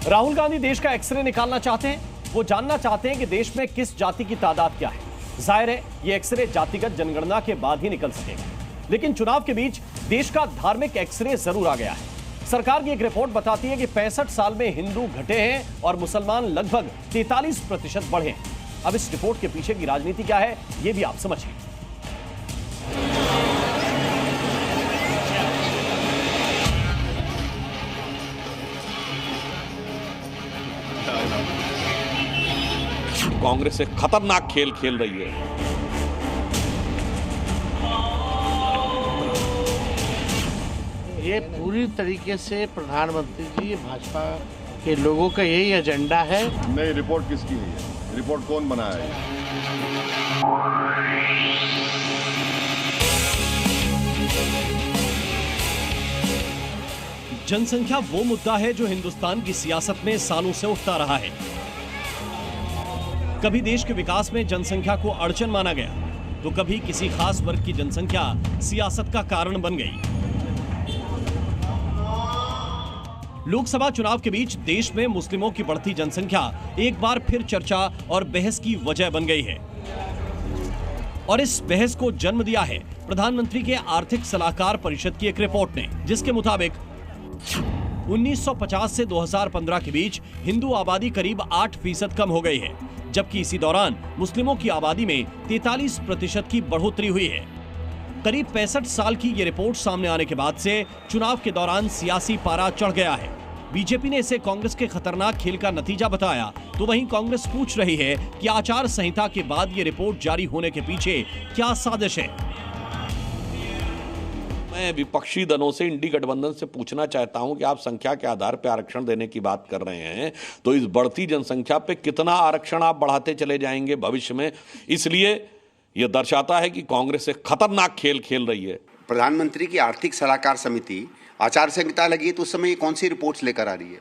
राहुल गांधी देश का एक्सरे निकालना चाहते हैं। वो जानना चाहते हैं कि देश में किस जाति की तादाद क्या है। जाहिर है ये एक्सरे जातिगत जनगणना के बाद ही निकल सकेगा, लेकिन चुनाव के बीच देश का धार्मिक एक्सरे जरूर आ गया है। सरकार की एक रिपोर्ट बताती है कि 65 साल में हिंदू घटे हैं और मुसलमान लगभग 43% बढ़े हैं। अब इस रिपोर्ट के पीछे की राजनीति क्या है, ये भी आप समझिए। कांग्रेस एक खतरनाक खेल खेल रही है। ये पूरी तरीके से प्रधानमंत्री जी भाजपा के लोगों का यही एजेंडा है। नई रिपोर्ट किसकी है? रिपोर्ट कौन बनाया है? जनसंख्या वो मुद्दा है जो हिंदुस्तान की सियासत में सालों से उठता रहा है। कभी देश के विकास में जनसंख्या को अड़चन माना गया, तो कभी किसी खास वर्ग की जनसंख्या सियासत का कारण बन गई। लोकसभा चुनाव के बीच देश में मुस्लिमों की बढ़ती जनसंख्या एक बार फिर चर्चा और बहस की वजह बन गई है। और इस बहस को जन्म दिया है प्रधानमंत्री के आर्थिक सलाहकार परिषद की एक रिपोर्ट ने, जिसके मुताबिक 1950 से 2015 के बीच हिंदू आबादी करीब 8% कम हो गई है, जबकि इसी दौरान मुस्लिमों की आबादी में 43% की बढ़ोतरी हुई है। करीब 65 साल की ये रिपोर्ट सामने आने के बाद से चुनाव के दौरान सियासी पारा चढ़ गया है। बीजेपी ने इसे कांग्रेस के खतरनाक खेल का नतीजा बताया, तो वहीं कांग्रेस पूछ रही है कि आचार संहिता के बाद ये रिपोर्ट जारी होने के पीछे क्या साजिश है। मैं विपक्षी दलों से, इंडी गठबंधन से पूछना चाहता हूं कि आप संख्या के आधार पर आरक्षण देने की बात कर रहे हैं, तो इस बढ़ती जनसंख्या पे कितना आरक्षण आप बढ़ाते चले जाएंगे भविष्य में? इसलिए यह दर्शाता है कि कांग्रेस एक खतरनाक खेल खेल रही है। प्रधानमंत्री की आर्थिक सलाहकार समिति आचार संहिता लगी है, तो उस समय ये कौन सी रिपोर्ट्स लेकर आ रही है?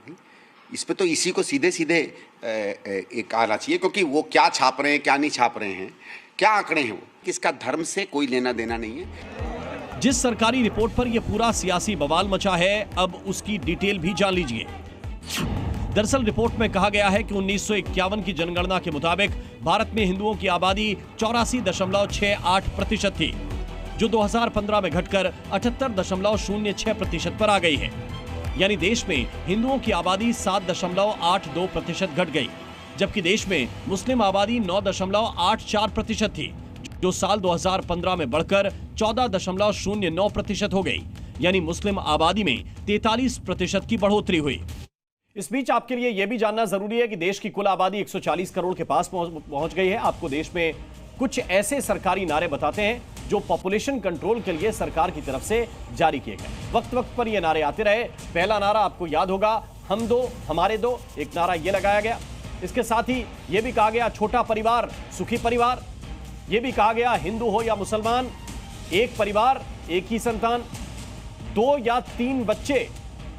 इस पे तो इसी को सीधे सीधे एक आना चाहिए, क्योंकि वो क्या छाप रहे हैं, क्या नहीं छाप रहे हैं, क्या आंकड़े हैं, वो किसका धर्म से कोई लेना देना नहीं है। जिस सरकारी रिपोर्ट पर यह पूरा सियासी बवाल मचा है, अब उसकी डिटेल भी जान लीजिए। दरअसल रिपोर्ट में कहा गया है कि 1951 की जनगणना के मुताबिक भारत में हिंदुओं की आबादी 84.68% थी, जो 2015 में घटकर 78.06% पर आ गई है। यानी देश में हिंदुओं की आबादी 7.82% घट गई, जबकि देश में मुस्लिम आबादी 9.84% थी, जो साल 2015 में बढ़कर 14.09% हो गई। यानी मुस्लिम आबादी में 43% की बढ़ोतरी हुई। इस बीच आपके लिए यह भी जानना जरूरी है कि देश की कुल आबादी 140 करोड़ के पास पहुंच गई है। आपको देश में कुछ ऐसे सरकारी नारे बताते हैं जो पॉपुलेशन कंट्रोल के लिए सरकार की तरफ से जारी किए गए। वक्त वक्त पर ये नारे आते रहे। पहला नारा आपको याद होगा, हम दो हमारे दो। एक नारा ये लगाया गया। इसके साथ ही यह भी कहा गया, छोटा परिवार सुखी परिवार। यह भी कहा गया, हिंदू हो या मुसलमान, एक परिवार एक ही संतान, 2 या 3 बच्चे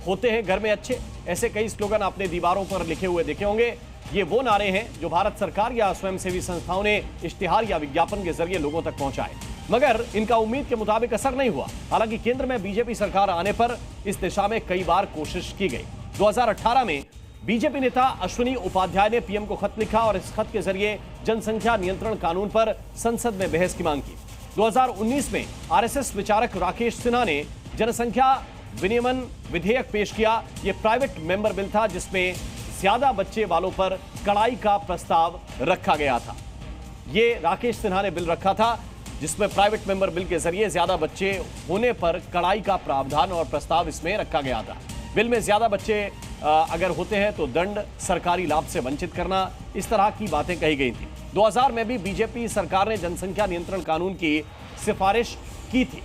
होते हैं घर में अच्छे। ऐसे कई स्लोगन आपने दीवारों पर लिखे हुए देखे होंगे। ये वो नारे हैं जो भारत सरकार या स्वयंसेवी संस्थाओं ने इश्तिहार या विज्ञापन के जरिए लोगों तक पहुंचाए, मगर इनका उम्मीद के मुताबिक असर नहीं हुआ। हालांकि केंद्र में बीजेपी सरकार आने पर इस दिशा में कई बार कोशिश की गई। 2018 में बीजेपी नेता अश्विनी उपाध्याय ने पीएम को खत लिखा और इस खत के जरिए जनसंख्या नियंत्रण कानून पर संसद में बहस की मांग की। 2019 में आरएसएस विचारक राकेश सिन्हा ने जनसंख्या विनियमन विधेयक पेश किया। यह प्राइवेट मेंबर बिल था, जिसमें ज्यादा बच्चे वालों पर कड़ाई का प्रस्ताव रखा गया था। ये राकेश सिन्हा ने बिल रखा था, जिसमें प्राइवेट मेंबर बिल के जरिए ज्यादा बच्चे होने पर कड़ाई का प्रावधान और प्रस्ताव इसमें रखा गया था। बिल में ज्यादा बच्चे अगर होते हैं तो दंड, सरकारी लाभ से वंचित करना, इस तरह की बातें कही गई थी। 2000 में भी बीजेपी सरकार ने जनसंख्या नियंत्रण कानून की सिफारिश की थी।